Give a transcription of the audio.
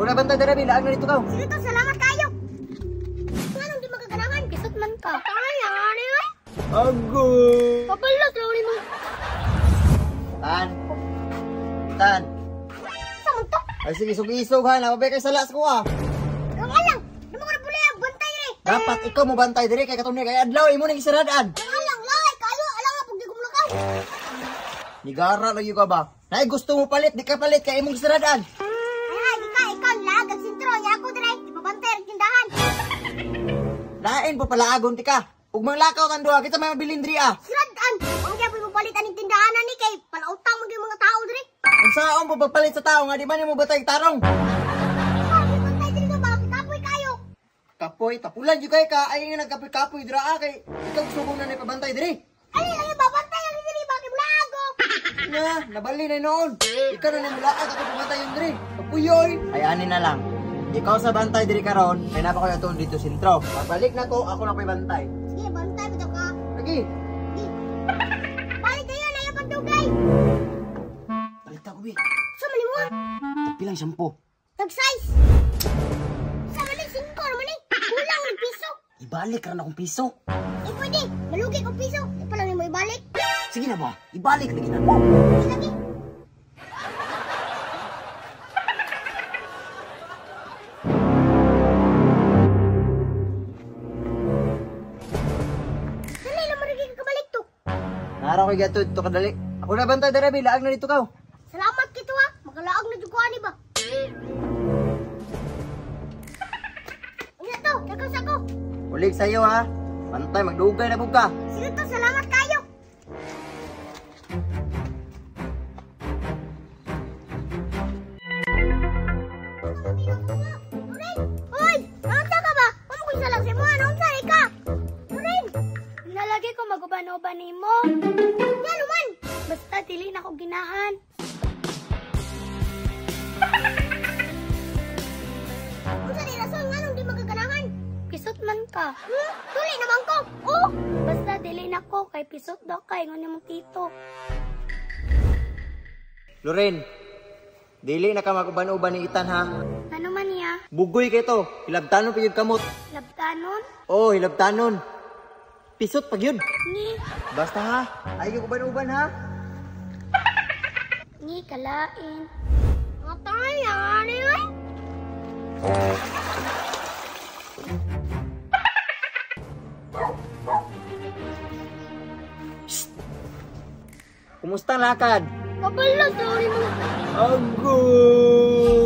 Ako na bantay dira bilaag na dito ka. Sige to, salamat kayo. Anong di magaganahan? Kisot man ka. Ay, ani ay. Ago. Kabalot lang mo. Tan. Tan. Saan to? Ay sige isog-isog ha, napabay kay salas ko ah. Kang alang, di mo ko na puli ang bantay rin. Dapat ikaw mo bantay diri kay katong kay adlaw imo ning isaradaan. Alang, lay, kayo, alang nga pag di kumulakaw. Nigara lang yung ka ba? Nay gusto mo palit, di ka palit kay imong isaradaan. Ay, ikaw, lag, ang sintro, niya ako direct, ipabantay ang tindahan. Lain po pala agon ti ka. Ug manglakaw tan duha kita may mabilin diri ah. Siradan, ang kaya mo palitan ang tindahan ni kay palautang mo yung mga tao direct. Unsaon po pagpalit sa tao nga di ba nimo batay tarong? Ay, bantay din ka ba? Kapoy kayo. Kapoy, tapulan jud kay ka ay nga nagkapoy-kapoy dira ah, kay ikaw subong na ni pabantay diri. Ay, lang yung babantay ang diri bakit mulago. Nga, nabali na noon. Ikaw na namulaag ako pabantay yung diri. Kapuyoy. Ay ani na lang. Ikaw sa bantay diri karon, may napa ko aton dito sentro. Pagbalik na ko, ako na koy bantay. Sige, bantay mo ka. Lagi. Sige. Balik kayo na yung pagdugay. Balik ta ko bi. So, mali mo. Pilang sampo. Tag-size. Sa mali, 5 naman eh. Kulang ng piso. Ibalik ra na akong piso. Eh, pwede. Malugi kong piso. Di pa lang mo ibalik. Sige na ba? Ibalik lagi na. Sige, lagi. Dali, lamarigi ka kabalik to. Nara ko gatod to kadali. Ako na bantay dira bilaag na dito ka. Salamat kito ha. Magalaag na duguan ba? Ano to? Tagas ako. Ulig sa'yo ha. Bantay, magdugay na buka. Sige to, salamat kayo. Hoy! Nangunta ka ba? Ano kung isa lang si mo? Nangunta ka? Turin! Nalagi ko maguban-uban ni mo. Yan naman! Basta dili na ko ginahan. Kung sa nirason, anong di magaganahan? Pisot man ka. Tuli naman ko. Oh! Basta dili na ko kay pisot daw kay ngunit mong tito. Loren, dili na ka maguban-uban ni Itan ha. Ano man niya? Bugoy kay to. Hilabtanon pa yun kamot. Labtanon? Oh, hilabtanon. Pisot pag yun. Ni? Basta ha. Ay ka uban-uban ha. Ni kalain. Mga tayo yan eh. Kumusta ang lakad? Kabalot, sorry mo. Agoy!